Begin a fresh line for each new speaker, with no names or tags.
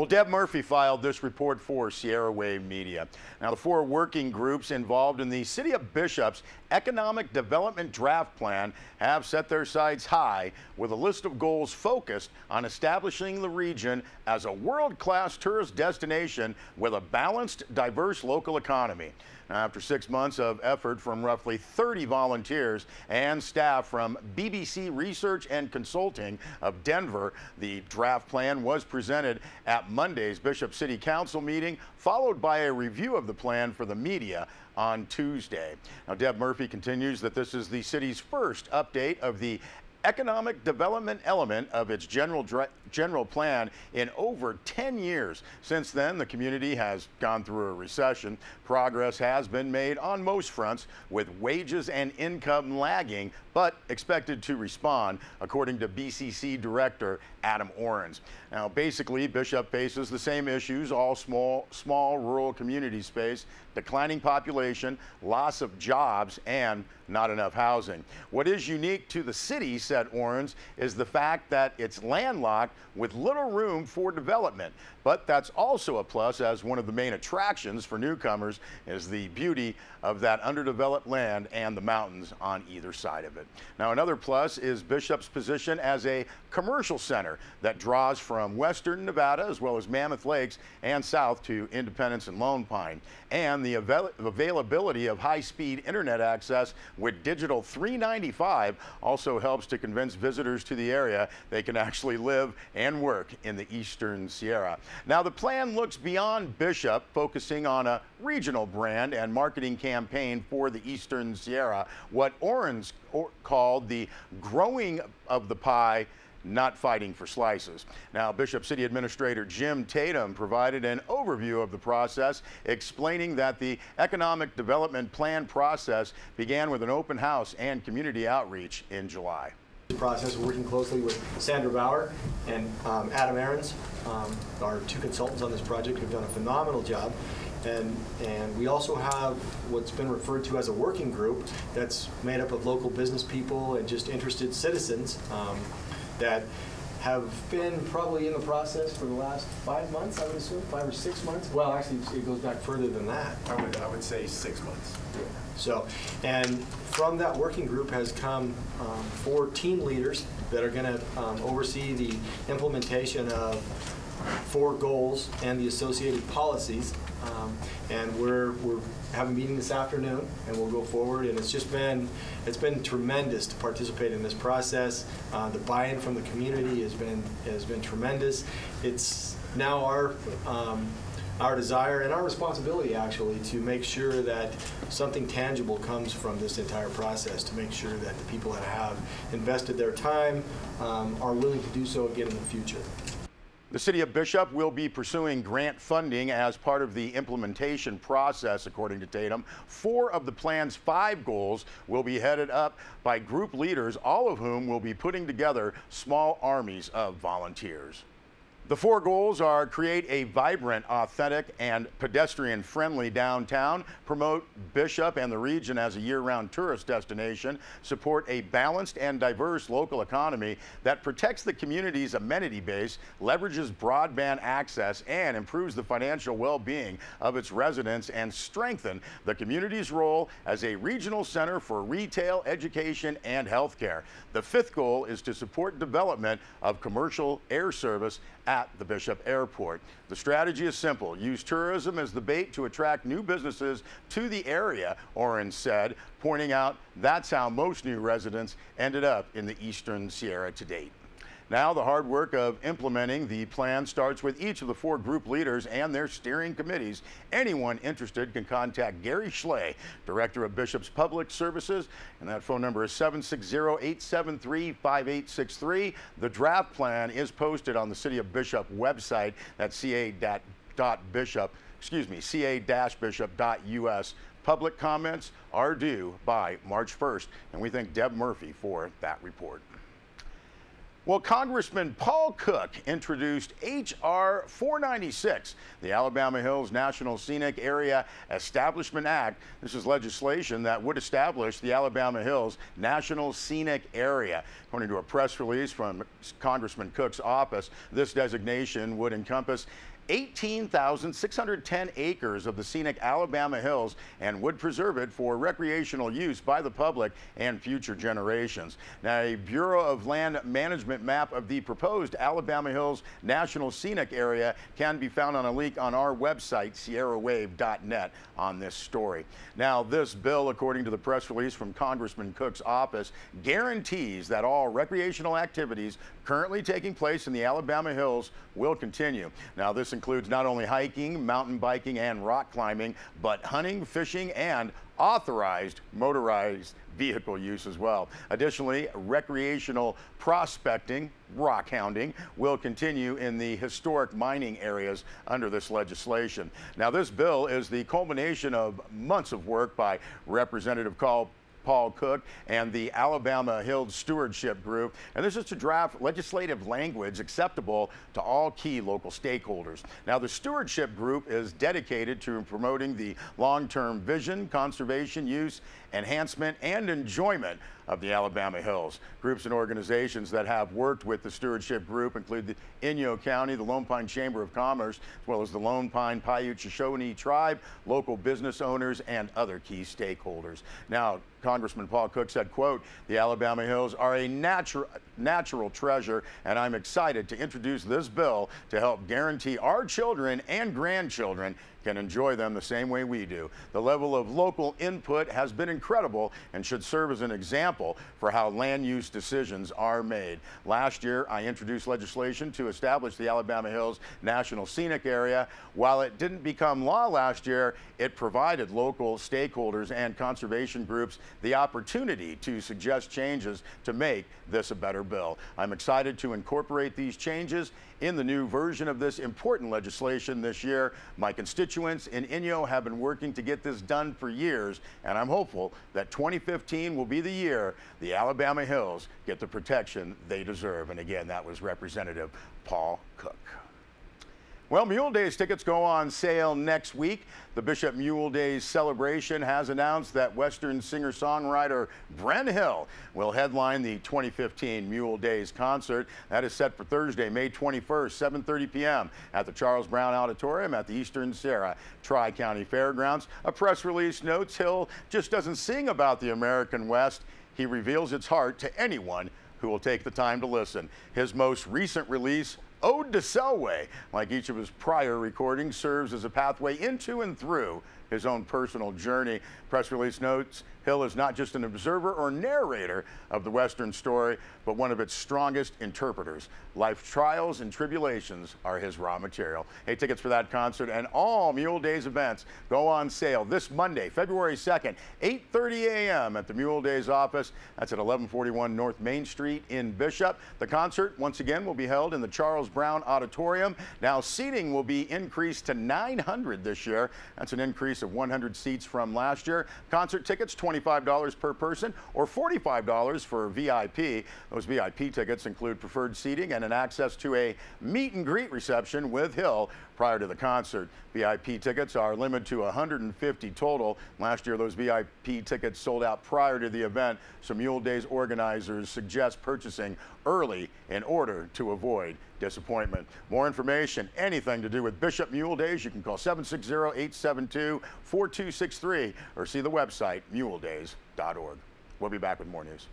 Well, Deb Murphy filed this report for Sierra Wave Media. Now, the four working groups involved in the City of Bishop's Economic Development Draft Plan have set their sights high with a list of goals focused on establishing the region as a world-class tourist destination with a balanced, diverse local economy. Now, after 6 months of effort from roughly 30 volunteers and staff from BBC Research and Consulting of Denver, the draft plan was presented at Monday's Bishop City Council meeting, followed by a review of the plan for the media on Tuesday. Now, Deb Murphy continues that this is the city's first update of the economic development element of its general plan in over 10 years. Since then, the community has gone through a recession. Progress has been made on most fronts, with wages and income lagging, but expected to respond, according to BCC Director Adam Orens. Now, basically, Bishop faces the same issues all small rural communities face: declining population, loss of jobs, and not enough housing. What is unique to the city, said Orens, is the fact that it's landlocked with little room for development. But that's also a plus, as one of the main attractions for newcomers is the beauty of that underdeveloped land and the mountains on either side of it. Now, another plus is Bishop's position as a commercial center that draws from western Nevada as well as Mammoth Lakes and south to Independence and Lone Pine. And the availability of high-speed internet access with digital 395 also helps to convince visitors to the area they can actually live and work in the Eastern Sierra. Now, the plan looks beyond Bishop, focusing on a regional brand and marketing campaign for the Eastern Sierra, what Orens called the growing of the pie, not fighting for slices. Now, Bishop City Administrator Jim Tatum provided an overview of the process, explaining that the economic development plan process began with an open house and community outreach in July.
Process, working closely with Sandra Bauer and Adam Ahrens, our two consultants on this project, who've done a phenomenal job. And we also have what's been referred to as a working group that's made up of local business people and just interested citizens that have been probably in the process for the last 5 months, I would assume, 5 or 6 months. Well, actually, it goes back further than that.
I would say 6 months.
Yeah. So, and from that working group has come 4 team leaders that are going to oversee the implementation of 4 goals and the associated policies. And we're having a meeting this afternoon, and we'll go forward. And it's been tremendous to participate in this process. The buy-in from the community has been tremendous. It's now our desire and our responsibility, actually, to make sure that something tangible comes from this entire process, to make sure that the people that have invested their time are willing to do so again in the future.
The City of Bishop will be pursuing grant funding as part of the implementation process, according to Tatum. 4 of the plan's 5 goals will be headed up by group leaders, all of whom will be putting together small armies of volunteers. The 4 goals are: create a vibrant, authentic, and pedestrian-friendly downtown, promote Bishop and the region as a year-round tourist destination, support a balanced and diverse local economy that protects the community's amenity base, leverages broadband access, and improves the financial well-being of its residents, and strengthen the community's role as a regional center for retail, education, and healthcare. The 5th goal is to support development of commercial air service at the Bishop Airport. The strategy is simple: use tourism as the bait to attract new businesses to the area, Orens said, pointing out that's how most new residents ended up in the Eastern Sierra to date. Now, the hard work of implementing the plan starts with each of the 4 group leaders and their steering committees. Anyone interested can contact Gary Schley, Director of Bishop's Public Services, and that phone number is 760-873-5863. The draft plan is posted on the City of Bishop website at ca-bishop.us. Public comments are due by March 1st, and we thank Deb Murphy for that report. Well, Congressman Paul Cook introduced H.R. 496, the Alabama Hills National Scenic Area Establishment Act. This is legislation that would establish the Alabama Hills National Scenic Area. According to a press release from Congressman Cook's office, this designation would encompass 18,610 acres of the scenic Alabama Hills and would preserve it for recreational use by the public and future generations. Now, a Bureau of Land Management map of the proposed Alabama Hills National Scenic Area can be found on a link on our website, sierrawave.net, on this story. Now, this bill, according to the press release from Congressman Cook's office, guarantees that all recreational activities currently taking place in the Alabama Hills will continue. Now, this includes not only hiking, mountain biking, and rock climbing, but hunting, fishing, and authorized motorized vehicle use as well. Additionally, recreational prospecting, rock hounding, will continue in the historic mining areas under this legislation. Now, this bill is the culmination of months of work by Representative Paul Cook and the Alabama Hills Stewardship Group, and this is to draft legislative language acceptable to all key local stakeholders. Now, the Stewardship Group is dedicated to promoting the long-term vision, conservation, use, enhancement, and enjoyment of the Alabama Hills. Groups and organizations that have worked with the Stewardship Group include the Inyo County, the Lone Pine Chamber of Commerce, as well as the Lone Pine Paiute Shoshone Tribe, local business owners, and other key stakeholders. Now, Congressman Paul Cook said, quote, "The Alabama Hills are a natural treasure, and I'm excited to introduce this bill to help guarantee our children and grandchildren can enjoy them the same way we do. The level of local input has been incredible and should serve as an example for how land use decisions are made. Last year, I introduced legislation to establish the Alabama Hills National Scenic Area. While it didn't become law last year, it provided local stakeholders and conservation groups the opportunity to suggest changes to make this a better bill. I'm excited to incorporate these changes in the new version of this important legislation this year. My constituents in Inyo have been working to get this done for years, and I'm hopeful that 2015 will be the year the Alabama Hills get the protection they deserve." And again, that was Representative Paul Cook. Well, Mule Days tickets go on sale next week. The Bishop Mule Days celebration has announced that Western singer-songwriter Brent Hill will headline the 2015 Mule Days concert. That is set for Thursday, May 21st, 7:30 p.m. at the Charles Brown Auditorium at the Eastern Sierra Tri-County Fairgrounds. A press release notes Hill just doesn't sing about the American West. He reveals its heart to anyone who will take the time to listen. His most recent release, Ode to Selway, like each of his prior recordings, serves as a pathway into and through his own personal journey. Press release notes Hill is not just an observer or narrator of the Western story, but one of its strongest interpreters. Life's trials and tribulations are his raw material. Hey, tickets for that concert and all Mule Days events go on sale this Monday, February 2nd, 8:30 a.m. at the Mule Days office. That's at 1141 North Main Street in Bishop. The concert, once again, will be held in the Charles Brown Auditorium. Now, seating will be increased to 900 this year. That's an increase of 100 seats from last year. Concert tickets, $25 per person or $45 for VIP. Those VIP tickets include preferred seating and an access to a meet and greet reception with Hill prior to the concert. VIP tickets are limited to 150 total. Last year, those VIP tickets sold out prior to the event, so Mule Days organizers suggest purchasing early in order to avoid disappointment. More information, anything to do with Bishop Mule Days, you can call 760-872-4263 or see the website muledays.org. We'll be back with more news.